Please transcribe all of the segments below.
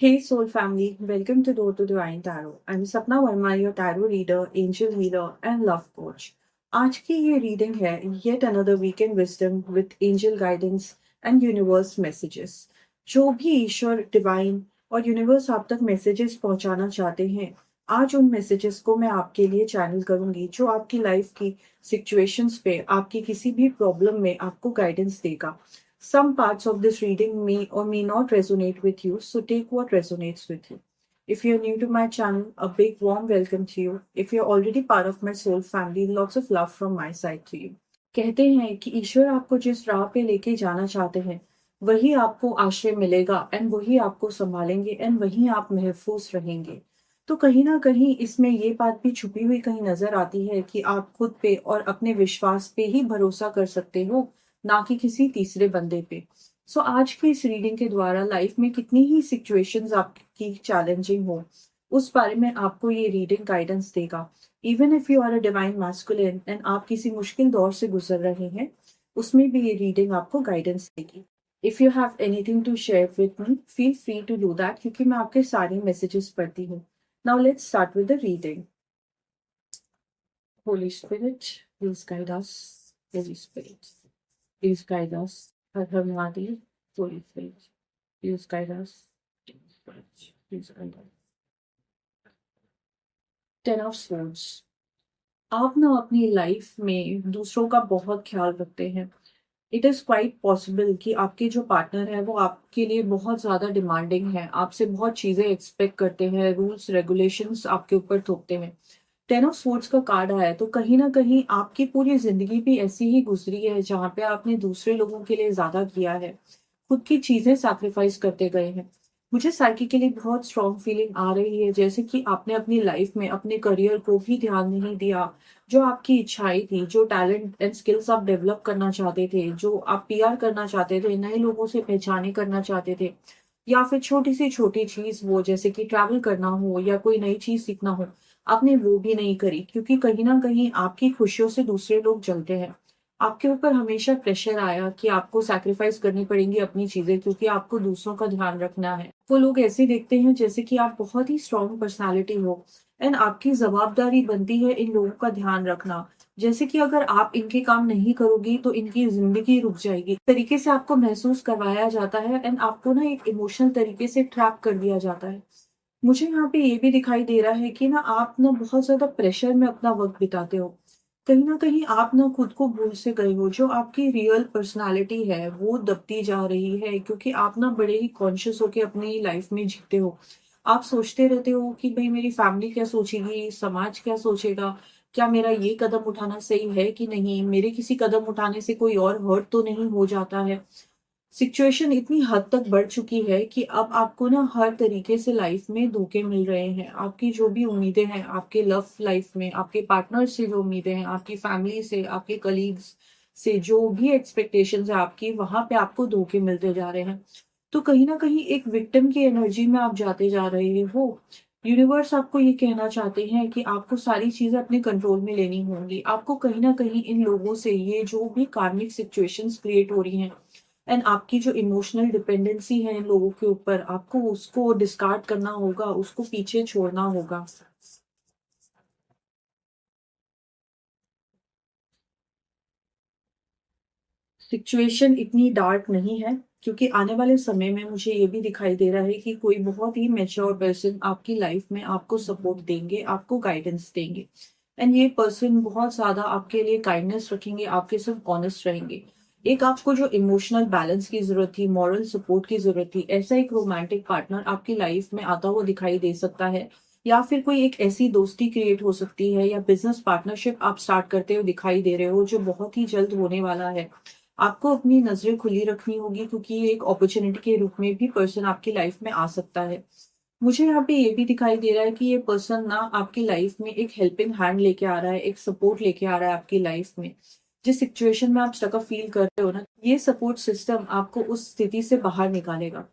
Hey Soul Family, welcome to Door to Divine Tarot. I'm Sapna Verma, your tarot reader, angel healer and love coach. आज की ये reading है yet another weekend wisdom with angel guidance and universe messages. जो भी ईश्वर divine और universe आप तक messages पहुंचाना चाहते हैं, आज उन मैसेजेस को मैं आपके लिए चैनल करूंगी जो आपकी लाइफ की सिचुएशंस पे आपकी किसी भी प्रॉब्लम में आपको गाइडेंस देगा. Some parts of this reading may or may not resonate with you, so take what resonates with you. If you're new to my channel, a big warm welcome to you. If you're already part of my soul family, lots of love from my side to you. कहते हैं कि ईश्वर आपको जिस राह पे लेके जाना चाहते हैं, वही आपको आश्रय मिलेगा एंड वही आपको संभालेंगे एंड वही आप महफूज रहेंगे. तो कहीं ना कहीं इसमें ये बात भी छुपी हुई कहीं नजर आती है कि आप खुद पे और अपने विश्वास पे ही भरोसा कर सकते हो, ना कि किसी तीसरे बंदे पे. सो आज की इस रीडिंग के द्वारा लाइफ में कितनी ही सिचुएशंस आपकी चैलेंजिंग हो, उस बारे में आपको ये रीडिंग गाइडेंस देगा. Even if you are a divine masculine and आप किसी मुश्किल दौर से गुजर रहे हैं, उसमें भी ये रीडिंग आपको गाइडेंस देगी. If you have anything to share with me, feel free to do that, क्योंकि मैं आपके सारे मैसेजेस पढ़ती हूँ. Now let's start with the reading. Holy spirit, please guide us. Holy spirit, please guide us. Har Har Mahadev, Holy Spirit, please guide us. Please guide us. Ten of Swords. आप ना अपनी life में दूसरों का बहुत ख्याल रखते हैं. इट इज़ क्वाइट पॉसिबल कि आपके जो पार्टनर है वो आपके लिए बहुत ज़्यादा डिमांडिंग है, आपसे बहुत चीज़ें एक्सपेक्ट करते हैं, रूल्स रेगुलेशंस आपके ऊपर थोपते हैं. टेन ऑफ स्वॉर्ड्स का कार्ड आया है, तो कहीं ना कहीं आपकी पूरी जिंदगी भी ऐसी ही गुजरी है जहाँ पे आपने दूसरे लोगों के लिए ज्यादा किया है, खुद की चीजें सैक्रिफाइस करते गए हैं. मुझे साइकिकली बहुत स्ट्रॉन्ग फीलिंग आ रही है जैसे कि आपने अपनी लाइफ में अपने करियर को भी ध्यान नहीं दिया. जो आपकी इच्छाएं थी, जो टैलेंट एंड स्किल्स आप डेवलप करना चाहते थे, जो आप पीआर करना चाहते थे, नए लोगों से पहचाने करना चाहते थे, या फिर छोटी सी छोटी चीज वो जैसे कि ट्रैवल करना हो या कोई नई चीज सीखना हो, आपने वो भी नहीं करी क्योंकि कहीं न कहीं आपकी खुशियों से दूसरे लोग जलते हैं. आपके ऊपर हमेशा प्रेशर आया कि आपको सैक्रिफाइस करनी पड़ेंगी अपनी चीज़ें, क्योंकि आपको दूसरों का ध्यान रखना है. वो लोग ऐसे देखते हैं जैसे कि आप बहुत ही स्ट्रॉन्ग पर्सनैलिटी हो एंड आपकी जवाबदारी बनती है इन लोगों का ध्यान रखना. जैसे कि अगर आप इनके काम नहीं करोगी तो इनकी ज़िंदगी रुक जाएगी. इस तरीके से आपको महसूस करवाया जाता है एंड आपको ना एक इमोशनल तरीके से ट्रैप कर दिया जाता है. मुझे यहाँ पे ये भी दिखाई दे रहा है कि ना आप ना बहुत ज़्यादा प्रेशर में अपना वक़्त बिताते हो. कहीं न कहीं आप ना खुद को भूल से गए हो, जो आपकी रियल पर्सनैलिटी है वो दबती जा रही है क्योंकि आप ना बड़े ही कॉन्शियस होके अपनी लाइफ़ में जीते हो. आप सोचते रहते हो कि भई मेरी फैमिली क्या सोचेगी, समाज क्या सोचेगा? क्या मेरा ये कदम उठाना सही है कि नहीं? मेरे किसी कदम उठाने से कोई और हर्ट तो नहीं हो जाता है? सिचुएशन इतनी हद तक बढ़ चुकी है कि अब आपको ना हर तरीके से लाइफ में धोखे मिल रहे हैं. आपकी जो भी उम्मीदें हैं आपके लव लाइफ में, आपके पार्टनर से जो उम्मीदें हैं, आपकी फैमिली से, आपके कलीग्स से जो भी एक्सपेक्टेशंस है आपकी, वहां पे आपको धोखे मिलते जा रहे हैं. तो कहीं ना कहीं एक विक्टिम की एनर्जी में आप जाते जा रहे हो. यूनिवर्स आपको ये कहना चाहते हैं कि आपको सारी चीजें अपने कंट्रोल में लेनी होंगी. आपको कहीं ना कहीं इन लोगों से ये जो भी कार्मिक सिचुएशंस क्रिएट हो रही हैं एंड आपकी जो इमोशनल डिपेंडेंसी है इन लोगों के ऊपर, आपको उसको डिस्कार्ड करना होगा, उसको पीछे छोड़ना होगा. सिचुएशन इतनी डार्क नहीं है क्योंकि आने वाले समय में मुझे ये भी दिखाई दे रहा है कि कोई बहुत ही मैच्योर पर्सन आपकी लाइफ में आपको सपोर्ट देंगे, आपको गाइडेंस देंगे एंड ये पर्सन बहुत ज़्यादा आपके लिए काइंडनेस रखेंगे, आपके साथ ऑनेस्ट रहेंगे. एक आपको जो इमोशनल बैलेंस की ज़रूरत थी, मॉरल सपोर्ट की ज़रूरत थी, ऐसा एक रोमांटिक पार्टनर आपकी लाइफ में आता हुआ दिखाई दे सकता है. या फिर कोई एक ऐसी दोस्ती क्रिएट हो सकती है या बिज़नेस पार्टनरशिप आप स्टार्ट करते हुए दिखाई दे रहे हो जो बहुत ही जल्द होने वाला है. आपको अपनी नज़रें खुली रखनी होगी क्योंकि ये एक अपॉर्च्युनिटी के रूप में भी पर्सन आपकी लाइफ में आ सकता है. मुझे यहाँ पे ये भी दिखाई दे रहा है कि ये पर्सन ना आपकी लाइफ में एक हेल्पिंग हैंड लेके आ रहा है, एक सपोर्ट लेके आ रहा है आपकी लाइफ में. जिस सिचुएशन में आप स्टक अप फील कर रहे हो ना, ये सपोर्ट सिस्टम आपको उस स्थिति से बाहर निकालेगा.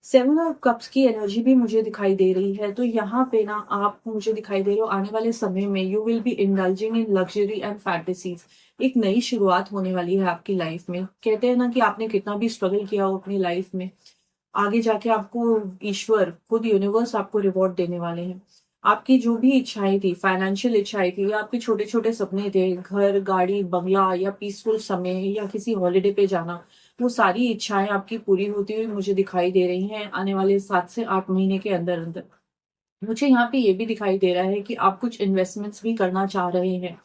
सेवन ऑफ कप्स की एनर्जी भी मुझे दिखाई दे रही है, तो यहाँ पे ना आप मुझे दिखाई दे रहे हो आने वाले समय में you will B indulging in luxury and fantasies. एक नई शुरुआत होने वाली है आपकी लाइफ में. कहते हैं ना कि आपने कितना भी स्ट्रगल किया हो अपनी लाइफ में, आगे जाके आपको ईश्वर, खुद यूनिवर्स आपको रिवॉर्ड देने वाले हैं। आपकी जो भी इच्छाएँ थी, फाइनेंशियल इच्छाएँ थी या आपके छोटे-छोटे सपने थे, घर, गाड़ी, बंगला या पीसफुल समय या किसी हॉलिडे पे जाना, वो सारी इच्छाएँ आपकी पूरी होती हुई मुझे दिखाई दे रही हैं आने वाले 7 से 8 महीने के अंदर-अंदर। मुझे यहाँ पे ये भी दिखाई दे रहा है कि आप कुछ इन्वेस्टमेंट्स भी करना चाह रहे हैं।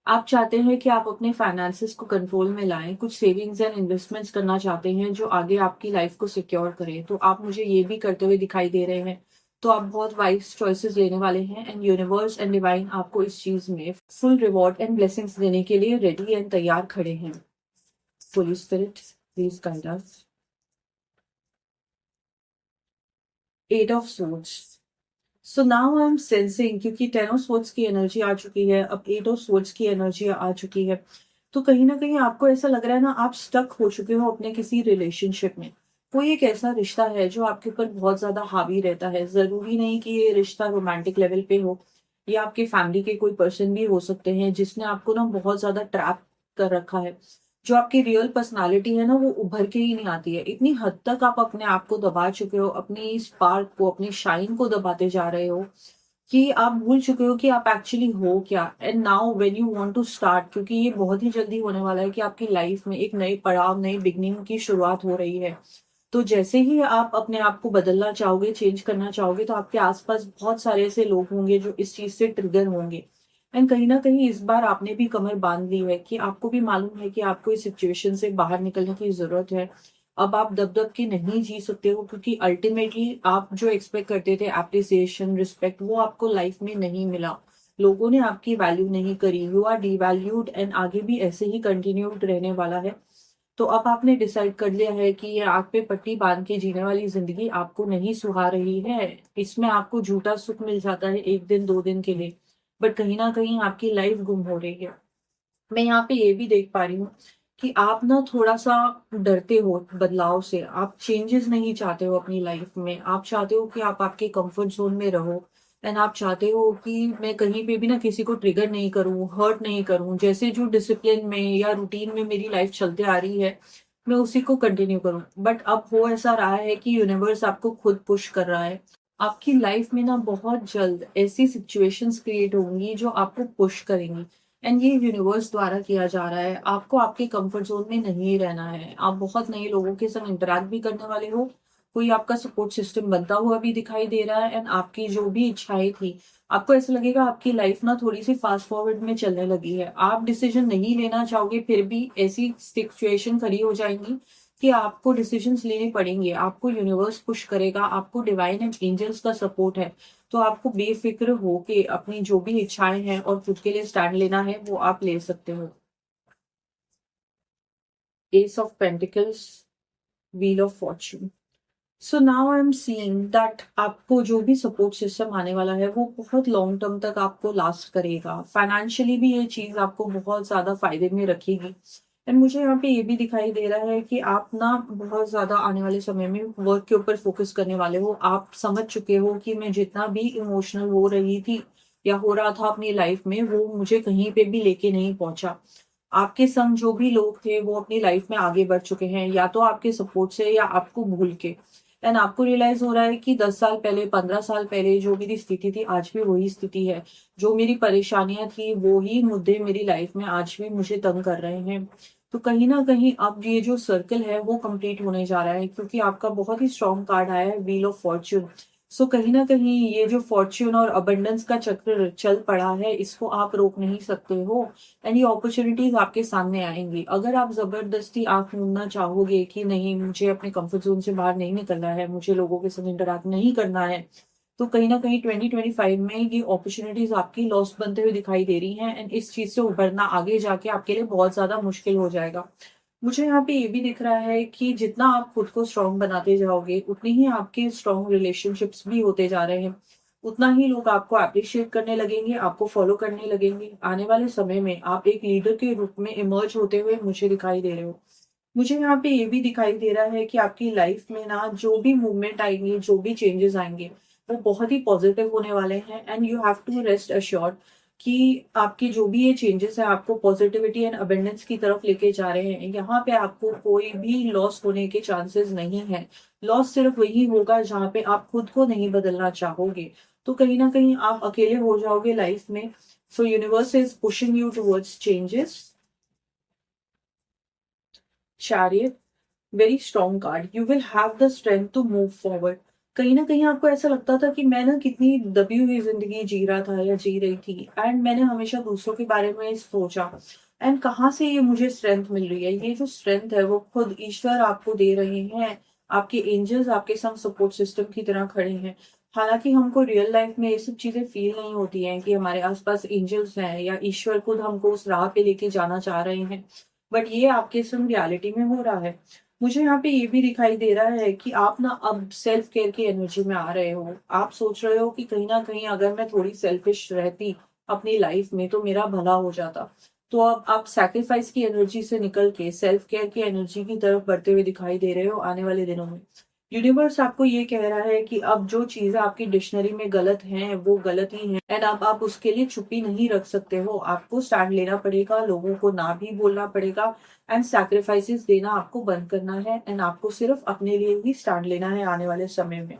आप चाहते हैं कि आप अपने फाइनेंसेस को कंट्रोल में लाएँ, कुछ सेविंग्स एंड इन्वेस्टमेंट्स करना चाहते हैं जो आगे आपकी लाइफ़ को सिक्योर करें। तो आप मुझे ये भी करते हुए दिखाई दे रहे हैं। तो आप बहुत वाइज़ चॉइसेस लेने वाले हैं एंड यूनिवर्स एंड डिवाइन आपको इस चीज़ में फुल रिवॉर्ड एंड ब्लेसिंग्स देने के लिए रेडी एंड तैयार खड़े हैं। Holi spirit, please guide us. 8 of swords. So now I am sensing, क्योंकि 10 ऑफ स्वॉर्ड्स की एनर्जी आ चुकी है, अब 8 ऑफ स्वॉर्ड्स की एनर्जी आ चुकी है। तो कहीं न कहीं आपको ऐसा लग रहा है ना, आप स्टक हो चुके हो अपने किसी रिलेशनशिप में। कोई एक ऐसा रिश्ता है जो आपके ऊपर बहुत ज़्यादा हावी रहता है। ज़रूरी नहीं कि ये रिश्ता रोमांटिक लेवल पे हो, या आपके फैमिली के कोई पर्सन भी हो सकते हैं जिसने आपको ना बहुत ज़्यादा ट्रैप कर रखा है। जो आपकी रियल पर्सनैलिटी है ना, वो उभर के ही नहीं आती है। इतनी हद तक आप अपने आप को दबा चुके हो, अपनी स्पार्क को, अपनी शाइन को दबाते जा रहे हो कि आप भूल चुके हो कि आप एक्चुअली हो क्या। And now when you want to start, क्योंकि ये बहुत ही जल्दी होने वाला है कि आपकी लाइफ में एक नए पड़ाव, नई बिगनिंग की शुरुआत हो रही है। तो जैसे ही आप अपने आप को बदलना चाहोगे, चेंज करना चाहोगे, तो आपके आस-पास बहुत सारे ऐसे लोग होंगे जो इस चीज़ से ट्रिगर होंगे। एंड कहीं न कहीं इस बार आपने भी कमर बाँध ली है कि आपको भी मालूम है कि आपको इस सिचुएशन से बाहर निकलने की ज़रूरत है। अब आप दब-दब के नहीं जी सकते हो, क्योंकि अल्टीमेटली आप जो एक्सपेक्ट करते थे एप्रिसिएशन, रिस्पेक्ट, वो आपको लाइफ में नहीं मिला। लोगों ने आपकी वैल्यू नहीं करी, यू आर डिवैल्यूड एंड आगे भी ऐसे ही कंटिन्यूड रहने वाला है। तो अब आपने डिसाइड कर लिया है कि ये आग पे पट्टी बाँध के जीने वाली ज़िंदगी आपको नहीं सुहा रही है। इसमें आपको झूठा सुख मिल जाता है 1 दिन, 2 दिन के लिए, बट कहीं न कहीं आपकी लाइफ़ गुम हो रही है। मैं यहाँ पे ये भी देख पा रही हूँ कि आप ना थोड़ा-सा डरते हो बदलाव से। आप चेंजेज़ नहीं चाहते हो अपनी लाइफ़ में। आप चाहते हो कि आप आपके कम्फ़र्ट ज़ोन में रहो एंड आप चाहते हो कि मैं कहीं पे भी ना किसी को ट्रिगर नहीं करूँ, हर्ट नहीं करूँ। जैसे जो डिसिप्लिन में या रूटीन में मेरी लाइफ़ चलते आ रही है, मैं उसी को कंटिन्यू करूँ। बट अब हो ऐसा रहा है कि यूनिवर्स आपको खुद पुश कर रहा है। आपकी लाइफ़ में ना बहुत जल्द ऐसी सिचुएशंस क्रिएट होंगी जो आपको पुश करेंगी। एंड ये यूनिवर्स द्वारा किया जा रहा है। आपको आपके कंफर्ट ज़ोन में नहीं रहना है। आप बहुत नए लोगों के साथ इंटरैक्ट भी करने वाले हो। कोई आपका सपोर्ट सिस्टम बनता हुआ भी दिखाई दे रहा है एंड आपकी जो भी इच्छाएँ थी, आपको ऐसा लगेगा आपकी लाइफ ना थोड़ी-सी फास्ट फॉरवर्ड में चलने लगी है। आप डिसीज़न नहीं लेना चाहोगे, फिर भी ऐसी सिचुएशन खड़ी हो जाएँगी कि आपको डिसीज़न्स लेने पड़ेंगे। आपको यूनिवर्स पुश करेगा, आपको डिवाइन एंड एंजल्स का सपोर्ट है। तो आपको बेफ़िक्र होके अपनी जो भी इच्छाएँ हैं और खुद के लिए स्टैंड लेना है, वो आप ले सकते हो। S of pentacles, wheel of Fortune. So now I am seeing that आपको जो भी सपोर्ट सिस्टम आने वाला है, वो बहुत लॉन्ग टर्म तक आपको लास्ट करेगा। फाइनेंशियली भी ये चीज़ आपको बहुत ज़्यादा फ़ायदे में रखेगी। एंड मुझे यहाँ पे ये भी दिखाई दे रहा है कि आप ना बहुत ज़्यादा आने वाले समय में वर्क के ऊपर फ़ोकस करने वाले हो। आप समझ चुके हो कि मैं जितना भी इमोशनल हो रही थी या हो रहा था अपनी लाइफ़ में, वो मुझे कहीं पे भी लेके नहीं पहुँचा। आपके संग जो भी लोग थे, वो अपनी लाइफ़ में आगे बढ़ चुके हैं, या तो आपके सपोर्ट से या आपको भूल के। एंड आपको रियलाइज़ हो रहा है कि 10 साल पहले, 15 साल पहले जो मेरी स्थिति थी, आज भी वही स्थिति है। जो मेरी परेशानियाँ थी, वो ही मुद्दे मेरी लाइफ़ में आज भी मुझे तंग कर रहे हैं। तो कहीं न कहीं अब ये जो सर्कल है, वो कंप्लीट होने जा रहा है, क्योंकि आपका बहुत ही स्ट्रॉन्ग कार्ड आया है, व्हील ऑफ फॉर्च्यून। सो कहीं न कहीं ये जो फॉर्च्यून और अबंडेंस का चक्र चल पड़ा है, इसको आप रोक नहीं सकते हो एंड ये अपॉर्च्युनिटीज़ आपके सामने आएँगी। अगर आप ज़बरदस्ती आँख मूंदना चाहोगे कि नहीं, मुझे अपने कम्फर्ट ज़ोन से बाहर नहीं निकलना है, मुझे लोगों के साथ इंटरैक्ट नहीं करना है, तो कहीं न कहीं 2025 में ये अपॉर्च्युनिटीज़ आपकी लॉस्ट बनते हुए दिखाई दे रही हैं एंड इस चीज़ से उभरना आगे जाके आपके लिए बहुत ज़्यादा मुश्किल हो जाएगा। मुझे यहाँ पे ये भी दिख रहा है कि जितना आप खुद को स्ट्रॉन्ग बनाते जाओगे, उतनी ही आपके स्ट्रॉन्ग रिलेशनशिप्स भी होते जा रहे हैं। उतना ही लोग आपको एप्रिशिएट करने लगेंगे, आपको फॉलो करने लगेंगे। आने वाले समय में आप एक लीडर के रूप में इमर्ज होते हुए मुझे दिखाई दे रहे हो। मुझे यहाँ पे ये भी दिखाई दे रहा है कि आपकी लाइफ में ना जो भी मूवमेंट आएँगी, जो भी चेंजेज़ आएँगे, वो बहुत ही पॉज़िटिव होने वाले हैं and you have to rest assured कि आपके जो भी ये चेंजेज़ हैं, आपको पॉज़िटिविटी एंड अबंडेंस की तरफ लेके जा रहे हैं। यहाँ पे आपको कोई भी लॉस होने के चांसेस नहीं हैं। लॉस सिर्फ वही होगा जहाँ पे आप खुद को नहीं बदलना चाहोगे, तो कहीं ना कहीं आप अकेले हो जाओगे लाइफ में। So universe is pushing you towards changes. Chariot, very strong card, you will have the strength to move forward. कहीं ना कहीं आपको ऐसा लगता था कि मैं ना कितनी दबी हुई जिंदगी जी रहा था या जी रही थी, एंड मैंने हमेशा दूसरों के बारे में सोचा, एंड कहाँ से ये मुझे स्ट्रेंथ मिल रही है। ये जो स्ट्रेंथ है वो खुद ईश्वर आपको दे रहे हैं। आपके एंजल्स आपके संग सपोर्ट सिस्टम की तरह खड़े हैं। हालांकि हमको रियल लाइफ में ये सब चीजें फील नहीं होती हैं कि हमारे आसपास एंजल्स हैं या ईश्वर खुद हमको उस राह पे लेके जाना चाह रहे हैं, बट ये आपके संग रियलिटी में हो रहा है। मुझे यहाँ पे ये भी दिखाई दे रहा है कि आप ना अब सेल्फ केयर की एनर्जी में आ रहे हो। आप सोच रहे हो कि कहीं ना कहीं अगर मैं थोड़ी सेल्फिश रहती अपनी लाइफ में तो मेरा भला हो जाता। तो अब आप सैक्रिफाइस की एनर्जी से निकल के सेल्फ केयर की एनर्जी की तरफ बढ़ते हुए दिखाई दे रहे हो आने वाले दिनों में। यूनिवर्स आपको ये कह रहा है कि अब जो चीजें आपकी डिक्शनरी में गलत हैं वो गलत ही हैं, एंड अब आप उसके लिए चुप्पी नहीं रख सकते हो। आपको स्टैंड लेना पड़ेगा, लोगों को ना भी बोलना पड़ेगा, एंड सैक्रिफाइसेस देना आपको बंद करना है, एंड आपको सिर्फ अपने लिए ही स्टैंड लेना है आने वाले समय में।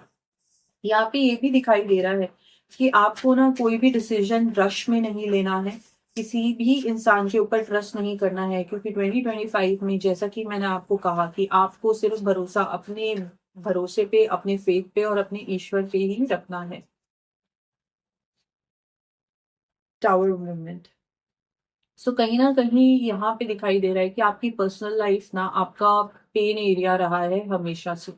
यहाँ पे ये भी दिखाई दे रहा है कि आपको ना कोई भी डिसीजन रश में नहीं लेना है। किसी भी इंसान के ऊपर ट्रस्ट नहीं करना है, क्योंकि 2025 में जैसा कि मैंने आपको कहा कि आपको सिर्फ भरोसा अपने भरोसे पे, अपने फेथ पे और अपने ईश्वर पे ही रखना है। Tower movement. सो कहीं ना कहीं यहाँ पे दिखाई दे रहा है कि आपकी पर्सनल लाइफ ना आपका पेन एरिया रहा है हमेशा से।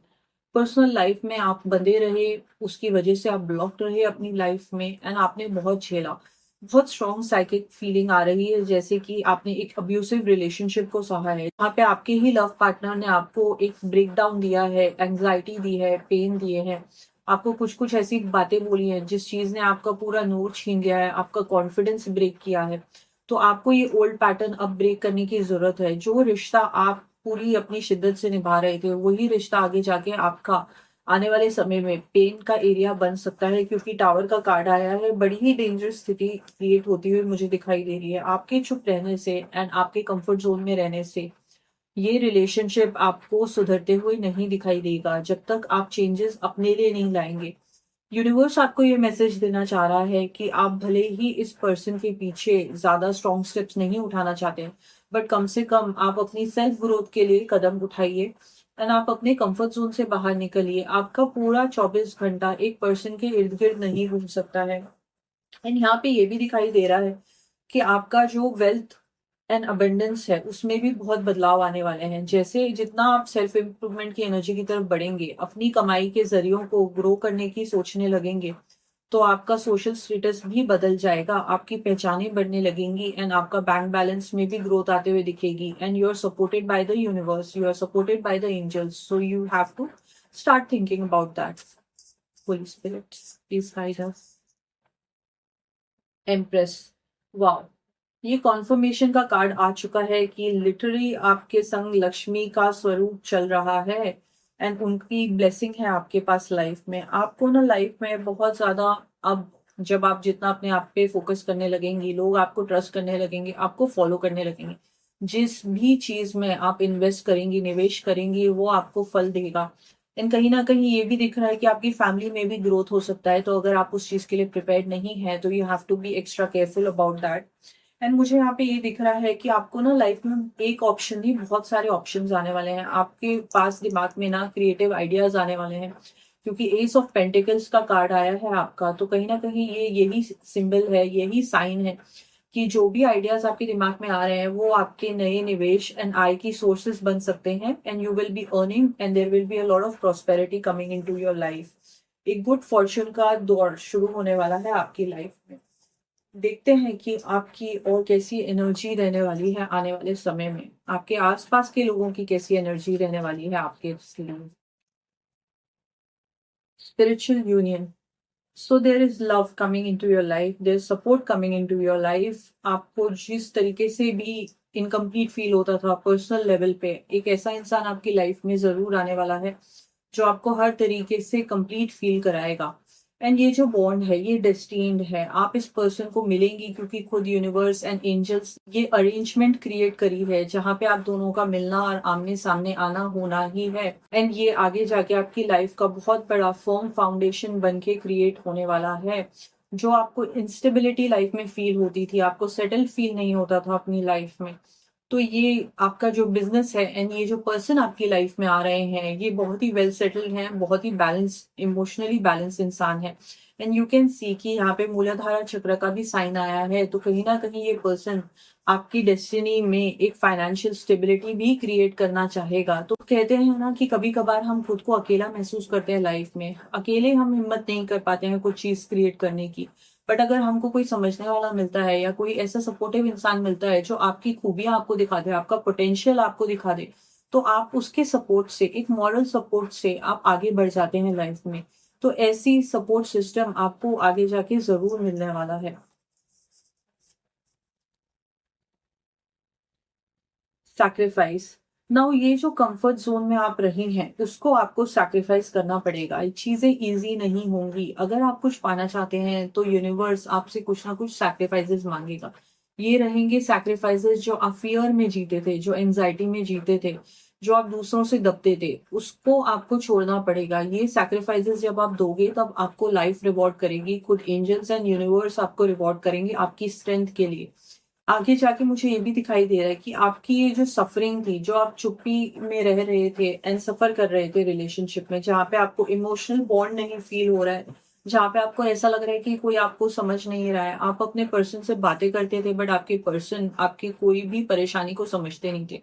पर्सनल लाइफ में आप बंधे रहे, उसकी वजह से आप ब्लॉक्ड रहे अपनी लाइफ में, एंड आपने बहुत झेला। बहुत स्ट्रॉन्ग साइकिक फीलिंग आ रही है जैसे कि आपने एक अब्यूसिव रिलेशनशिप को सहा है, जहाँ पे आपके ही लव पार्टनर ने आपको एक ब्रेक डाउन दिया है, एंग्जाइटी दी है, पेन दिए हैं। आपको कुछ कुछ ऐसी बातें बोली हैं जिस चीज ने आपका पूरा नूर छीन लिया है, आपका कॉन्फिडेंस ब्रेक किया है। तो आपको ये ओल्ड पैटर्न अब ब्रेक करने की जरूरत है। जो रिश्ता आप पूरी अपनी शिद्दत से निभा रहे थे वही रिश्ता आगे जाके आपका आने वाले समय में पेन का एरिया बन सकता है, क्योंकि टावर का कार्ड आया है। बड़ी ही डेंजरस स्थिति क्रिएट होती हुई मुझे दिखाई दे रही है आपके चुप रहने से एंड आपके कंफर्ट जोन में रहने से। ये रिलेशनशिप आपको सुधरते हुए नहीं दिखाई देगा जब तक आप चेंजेस अपने लिए नहीं लाएंगे। यूनिवर्स आपको ये मैसेज देना चाह रहा है कि आप भले ही इस पर्सन के पीछे ज्यादा स्ट्रॉन्ग स्टेप्स नहीं उठाना चाहते, बट कम से कम आप अपनी सेल्फ ग्रोथ के लिए कदम उठाइए, एंड आप अपने कंफर्ट जोन से बाहर निकलिए। आपका पूरा 24 घंटा एक पर्सन के इर्द गिर्द नहीं घूम सकता है। एंड यहाँ पे ये भी दिखाई दे रहा है कि आपका जो वेल्थ एंड अबंडेंस है उसमें भी बहुत बदलाव आने वाले हैं। जैसे जितना आप सेल्फ इम्प्रूवमेंट की एनर्जी की तरफ बढ़ेंगे, अपनी कमाई के जरियों को ग्रो करने की सोचने लगेंगे, तो आपका सोशल स्टेटस भी बदल जाएगा, आपकी पहचानें बढ़ने लगेंगी, एंड आपका बैंक बैलेंस में भी ग्रोथ आते हुए दिखेगी। And you are supported by the universe, you are supported by the angels, so you have to start thinking about that. Holy spirit, please guide us. Empress, wow, ये confirmation का card आ चुका है कि literally आपके संग लक्ष्मी का स्वरूप चल रहा है, एंड उनकी ब्लेसिंग है आपके पास लाइफ में। आपको ना लाइफ में बहुत ज्यादा अब, जब आप जितना अपने आप पे फोकस करने लगेंगी, लोग आपको ट्रस्ट करने लगेंगे, आपको फॉलो करने लगेंगे। जिस भी चीज में आप इन्वेस्ट करेंगी, निवेश करेंगी, वो आपको फल देगा। एंड कहीं ना कहीं ये भी दिख रहा है कि आपकी फैमिली में भी ग्रोथ हो सकता है, तो अगर आप उस चीज के लिए प्रिपेयर्ड नहीं है तो you have to be extra careful about that. And मुझे यहाँ पे ये दिख रहा है कि आपको ना लाइफ में एक ऑप्शन नहीं, बहुत सारे ऑप्शंस आने वाले हैं आपके पास। दिमाग में ना क्रिएटिव आइडियाज आने वाले हैं, क्योंकि एस ऑफ पेंटिकल्स का कार्ड आया है आपका। तो कहीं ना कहीं ये यही सिंबल है, यही साइन है कि जो भी आइडियाज आपके दिमाग में आ रहे हैं वो आपके नए निवेश एंड आय की सोर्सेज बन सकते हैं, and you will be earning and there will be a lot of prosperity coming into your life. एक गुड फॉर्च्यून का दौर शुरू होने वाला है आपकी लाइफ में। देखते हैं कि आपकी और कैसी एनर्जी रहने वाली है आने वाले समय में, आपके आसपास के लोगों की कैसी एनर्जी रहने वाली है आपके लिए। Spiritual union, so there is love coming in to your life, there support coming in to your life. आपको जिस तरीके से भी इनकम्प्लीट फील होता था पर्सनल लेवल पे, एक ऐसा इंसान आपकी लाइफ में जरूर आने वाला है जो आपको हर तरीके से कंप्लीट फील कराएगा। एंड ये जो बॉन्ड है ये डेस्टिन्ड है, आप इस पर्सन को मिलेंगी क्योंकि खुद यूनिवर्स एंड एंजल्स ये अरेंजमेंट क्रिएट करी है जहाँ पे आप दोनों का मिलना और आमने सामने आना होना ही है। एंड ये आगे जाके आपकी लाइफ का बहुत बड़ा फर्म फाउंडेशन बन के क्रिएट होने वाला है। जो आपको इंस्टेबिलिटी लाइफ में फील होती थी, आपको सेटल फील नहीं होता था अपनी लाइफ में, तो ये आपका जो बिजनेस है एंड ये जो पर्सन आपकी लाइफ में आ रहे हैं ये बहुत ही वेल सेटल्ड हैं, बहुत ही बैलेंस, इमोशनली बैलेंस इंसान है। एंड यू कैन सी कि यहाँ पे मूलाधारा चक्र का भी साइन आया है, तो कहीं ना कहीं ये पर्सन आपकी डेस्टिनी में एक फाइनेंशियल स्टेबिलिटी भी क्रिएट करना चाहेगा। तो कहते हैं ना कि कभी कभार हम खुद को अकेला महसूस करते हैं लाइफ में, अकेले हम हिम्मत नहीं कर पाते हैं कुछ चीज क्रिएट करने की। बट अगर हमको कोई समझने वाला मिलता है या कोई ऐसा सपोर्टिव इंसान मिलता है जो आपकी खूबियां आपको दिखा दे, आपका पोटेंशियल आपको दिखा दे, तो आप उसके सपोर्ट से, एक मॉरल सपोर्ट से आप आगे बढ़ जाते हैं लाइफ में। तो ऐसी सपोर्ट सिस्टम आपको आगे जाके जरूर मिलने वाला है। सैक्रिफाइस। नाउ ये जो कंफर्ट जोन में आप रही हैं उसको आपको सैक्रिफाइस करना पड़ेगा, ये चीजें इजी नहीं होंगी। अगर आप कुछ पाना चाहते हैं तो यूनिवर्स आपसे कुछ ना कुछ सैक्रिफाइसेस मांगेगा। ये रहेंगे सैक्रिफाइसेस जो आप फियर में जीते थे, जो एंजाइटी में जीते थे, जो आप दूसरों से दबते थे, उसको आपको छोड़ना पड़ेगा। ये सैक्रिफाइसेस जब आप दोगे तब आपको लाइफ रिवॉर्ड करेगी, खुद एंजल्स एंड यूनिवर्स आपको रिवॉर्ड करेंगे आपकी स्ट्रेंथ के लिए। आगे जाके मुझे ये भी दिखाई दे रहा है कि आपकी ये जो सफरिंग थी, जो आप चुप्पी में रह रहे थे एंड सफर कर रहे थे रिलेशनशिप में, जहाँ पे आपको इमोशनल बॉन्ड नहीं फील हो रहा है, जहाँ पे आपको ऐसा लग रहा है कि कोई आपको समझ नहीं रहा है, आप अपने पर्सन से बातें करते थे बट आपके पर्सन आपकी कोई भी परेशानी को समझते नहीं थे।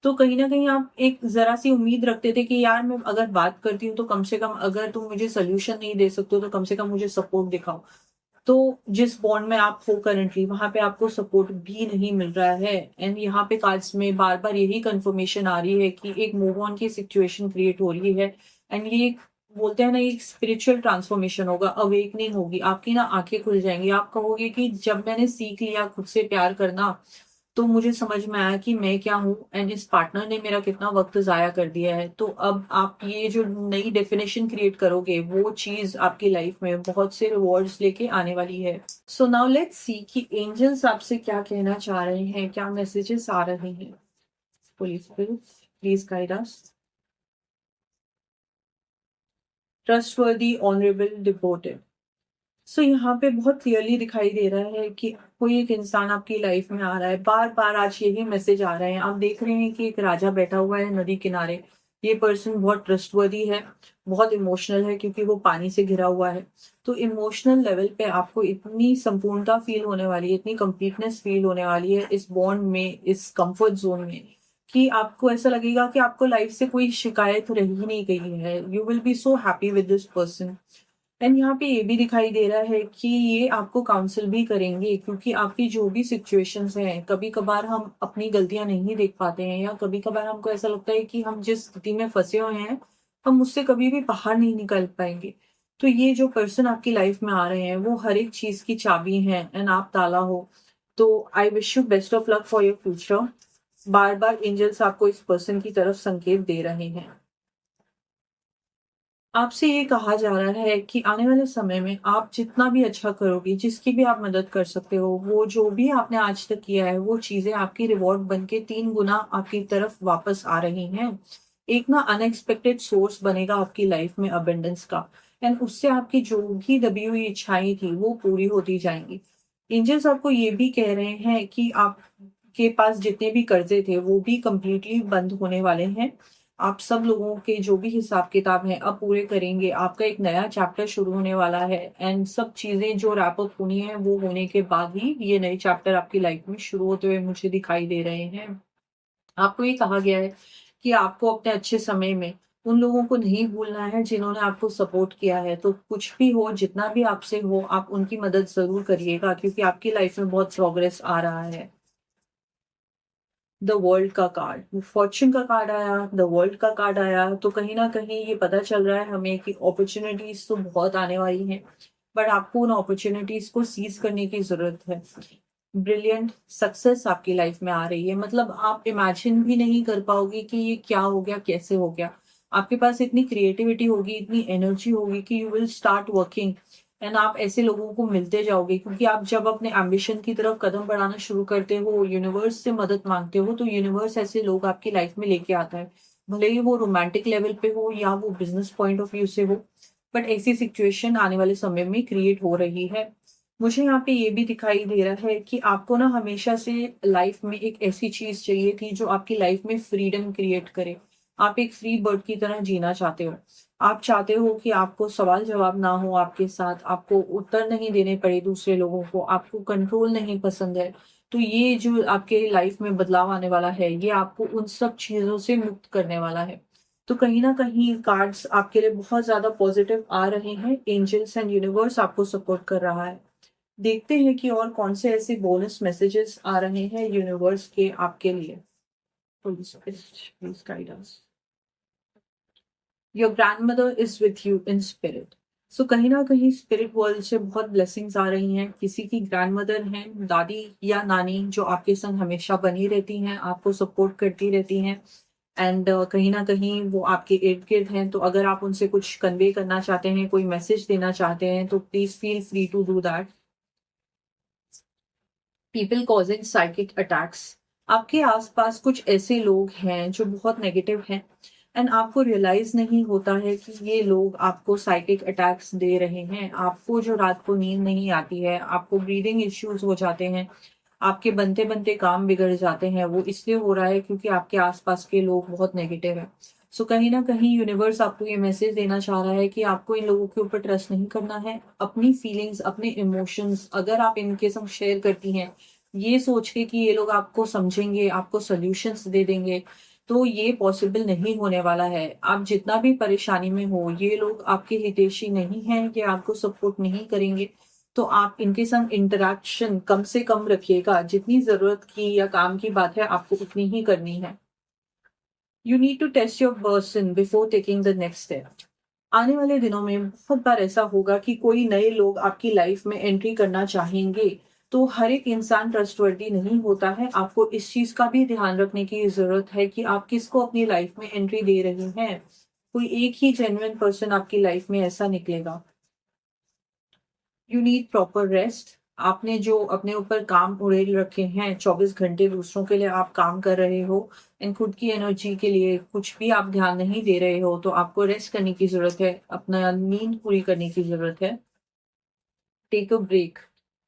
तो कहीं ना कहीं आप एक जरा सी उम्मीद रखते थे कि यार मैं अगर बात करती हूँ तो कम से कम, अगर तुम मुझे सोल्यूशन नहीं दे सकते हो तो कम से कम मुझे सपोर्ट दिखाओ। तो जिस बॉन्ड में आप हो करंटली वहां पे आपको सपोर्ट भी नहीं मिल रहा है। एंड यहाँ पे कार्ड्स में बार बार यही कंफर्मेशन आ रही है कि एक मूव ऑन की सिचुएशन क्रिएट हो रही है। एंड ये बोलते हैं ना, एक स्पिरिचुअल ट्रांसफॉर्मेशन होगा, अवेकनिंग होगी, आपकी ना आंखें खुल जाएंगी, आप कहोगे कि जब मैंने सीख लिया खुद से प्यार करना तो मुझे समझ में आया कि मैं क्या हूँ एंड इस पार्टनर ने मेरा कितना वक्त जाया कर दिया है। तो अब आप ये जो नई डेफिनेशन क्रिएट करोगे वो चीज आपकी लाइफ में बहुत से रिवॉर्ड्स लेके आने वाली है। सो नाउ लेट्स सी कि एंजल्स आपसे क्या कहना चाह रहे हैं, क्या मैसेजेस आ रहे हैं। Police please guide us. Trustworthy, honourable, devoted. So यहाँ पे बहुत क्लियरली दिखाई दे रहा है कि कोई एक इंसान आपकी लाइफ में आ रहा है। बार बार आज यही मैसेज आ रहे हैं, आप देख रहे हैं कि एक राजा बैठा हुआ है नदी किनारे। ये पर्सन बहुत ट्रस्टवर्दी है, बहुत इमोशनल है क्योंकि वो पानी से घिरा हुआ है। तो इमोशनल लेवल पे आपको इतनी संपूर्णता फील होने वाली है, इतनी कंप्लीटनेस फील होने वाली है इस बॉन्ड में, इस कंफर्ट जोन में, कि आपको ऐसा लगेगा कि आपको लाइफ से कोई शिकायत रह ही नहीं गई है। You will B so happy with this person. And यहाँ पे ये भी दिखाई दे रहा है कि ये आपको काउंसिल भी करेंगे क्योंकि आपकी जो भी सिचुएशंस हैं, कभी कभार हम अपनी गलतियां नहीं देख पाते हैं, या कभी कभार हमको ऐसा लगता है कि हम जिस स्थिति में फंसे हुए हैं हम उससे कभी भी बाहर नहीं निकल पाएंगे। तो ये जो पर्सन आपकी लाइफ में आ रहे हैं वो हर एक चीज की चाबी है एंड आप ताला हो। तो I wish you best of luck for your future. बार बार एंजल्स आपको इस पर्सन की तरफ संकेत दे रहे हैं। आपसे ये कहा जा रहा है कि आने वाले समय में आप जितना भी अच्छा करोगे, जिसकी भी आप मदद कर सकते हो, वो जो भी आपने आज तक किया है वो चीजें आपकी रिवॉर्ड बन के 3 गुना आपकी तरफ वापस आ रही हैं। एक ना अनएक्सपेक्टेड सोर्स बनेगा आपकी लाइफ में अबेंडेंस का। एंड उससे आपकी जो भी दबी हुई इच्छाएं थी वो पूरी होती जाएंगी। एंजल्स आपको ये भी कह रहे हैं कि आपके पास जितने भी कर्जे थे वो भी कंप्लीटली बंद होने वाले हैं। आप सब लोगों के जो भी हिसाब किताब हैं अब पूरे करेंगे, आपका एक नया चैप्टर शुरू होने वाला है। एंड सब चीजें जो रैप अप होनी है वो होने के बाद ही ये नए चैप्टर आपकी लाइफ में शुरू होते हुए मुझे दिखाई दे रहे हैं। आपको ये कहा गया है कि आपको अपने अच्छे समय में उन लोगों को नहीं भूलना है जिन्होंने आपको सपोर्ट किया है। तो कुछ भी हो, जितना भी आपसे हो, आप उनकी मदद जरूर करिएगा क्योंकि आपकी लाइफ में बहुत प्रोग्रेस आ रहा है। द वर्ल्ड का कार्ड, फॉर्च्यून का कार्ड आया, द वर्ल्ड का कार्ड आया, तो कहीं ना कहीं ये पता चल रहा है हमें कि अपॉर्चुनिटीज तो बहुत आने वाली हैं, बट आपको उन अपॉर्चुनिटीज को सीज करने की जरूरत है। ब्रिलियंट सक्सेस आपकी लाइफ में आ रही है, मतलब आप इमेजिन भी नहीं कर पाओगे कि ये क्या हो गया, कैसे हो गया। आपके पास इतनी क्रिएटिविटी होगी, इतनी एनर्जी होगी कि you will start working and आप ऐसे लोगों को मिलते जाओगे, क्योंकि आप जब अपने एम्बिशन की तरफ कदम बढ़ाना शुरू करते हो, यूनिवर्स से मदद मांगते हो, तो यूनिवर्स ऐसे लोग आपकी लाइफ में लेके आता है। भले ही वो रोमांटिक लेवल पे हो या वो बिजनेस पॉइंट ऑफ व्यू से हो, बट ऐसी सिचुएशन आने वाले समय में क्रिएट हो रही है। मुझे यहाँ पे ये भी दिखाई दे रहा है कि आपको ना हमेशा से लाइफ में एक ऐसी चीज चाहिए थी जो आपकी लाइफ में फ्रीडम क्रिएट करे। आप एक फ्री बर्ड की तरह जीना चाहते हो। आप चाहते हो कि आपको सवाल जवाब ना हो आपके साथ, आपको उत्तर नहीं देने पड़े दूसरे लोगों को, आपको कंट्रोल नहीं पसंद है। तो ये जो आपके लाइफ में बदलाव आने वाला है, ये आपको उन सब चीजों से मुक्त करने वाला है। तो कहीं ना कहीं कार्ड्स आपके लिए बहुत ज्यादा पॉजिटिव आ रहे हैं। एंजल्स एंड यूनिवर्स आपको सपोर्ट कर रहा है। देखते हैं कि और कौन से ऐसे बोनस मैसेजेस आ रहे हैं यूनिवर्स के आपके लिए। Holy Spirit, please guide us. Your grandmother is with you in spirit. So कहीं ना कहीं स्पिरिट वर्ल्ड से बहुत ब्लेसिंग्स आ रही हैं। किसी की ग्रैंडमदर हैं, दादी या नानी, जो आपके संग हमेशा बनी रहती हैं, आपको सपोर्ट करती रहती हैं। एंड कहीं ना कहीं वो आपके इर्द गिर्द हैं। तो अगर आप उनसे कुछ कन्वे करना चाहते हैं, कोई मैसेज देना चाहते हैं, तो please feel free to do that. People causing psychic attacks. आपके आसपास कुछ ऐसे लोग हैं जो बहुत नेगेटिव हैं एंड आपको रियलाइज नहीं होता है कि ये लोग आपको साइकिक अटैक्स दे रहे हैं। आपको जो रात को नींद नहीं आती है, आपको ब्रीदिंग इश्यूज हो जाते हैं, आपके बनते बनते काम बिगड़ जाते हैं, वो इसलिए हो रहा है क्योंकि आपके आसपास के लोग बहुत नेगेटिव हैं। सो कहीं ना कहीं यूनिवर्स आपको ये मैसेज देना चाह रहा है कि आपको इन लोगों के ऊपर ट्रस्ट नहीं करना है। अपनी फीलिंग्स, अपने इमोशंस अगर आप इनके संग शेयर करती हैं, ये सोच के कि ये लोग आपको समझेंगे, आपको सॉल्यूशंस दे देंगे, तो ये पॉसिबल नहीं होने वाला है। आप जितना भी परेशानी में हो, ये लोग आपके हितैषी नहीं हैं, ये आपको सपोर्ट नहीं करेंगे। तो आप इनके संग इंटरेक्शन कम से कम रखिएगा। जितनी जरूरत की या काम की बात है, आपको उतनी ही करनी है। You need to test your person before taking the next step. आने वाले दिनों में बहुत बार ऐसा होगा कि कोई नए लोग आपकी लाइफ में एंट्री करना चाहेंगे। तो हर एक इंसान ट्रस्टवर्दी नहीं होता है। आपको इस चीज का भी ध्यान रखने की जरूरत है कि आप किसको अपनी लाइफ में एंट्री दे रहे हैं। कोई एक ही जेन्युइन पर्सन आपकी लाइफ में ऐसा निकलेगा। You need proper rest. आपने जो अपने ऊपर काम उड़ेल रखे हैं, 24 घंटे दूसरों के लिए आप काम कर रहे हो एंड खुद की एनर्जी के लिए कुछ भी आप ध्यान नहीं दे रहे हो, तो आपको रेस्ट करने की जरूरत है, अपना नींद पूरी करने की जरूरत है। Take a break.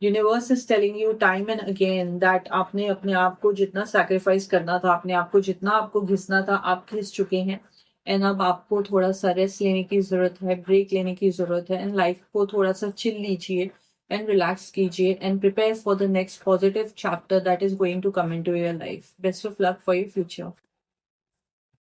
Universe is telling you time and again that आपने अपने आप को जितना सैक्रिफाइस करना था, अपने आप को जितना आपको घिसना था, आप घिस चुके हैं। एंड अब आपको थोड़ा सा रेस्ट लेने की जरूरत है, ब्रेक लेने की जरूरत है एंड लाइफ को थोड़ा सा चिल लीजिए एंड रिलैक्स कीजिए and prepare for the next positive chapter that is going to come in to your life. Best of luck for your future.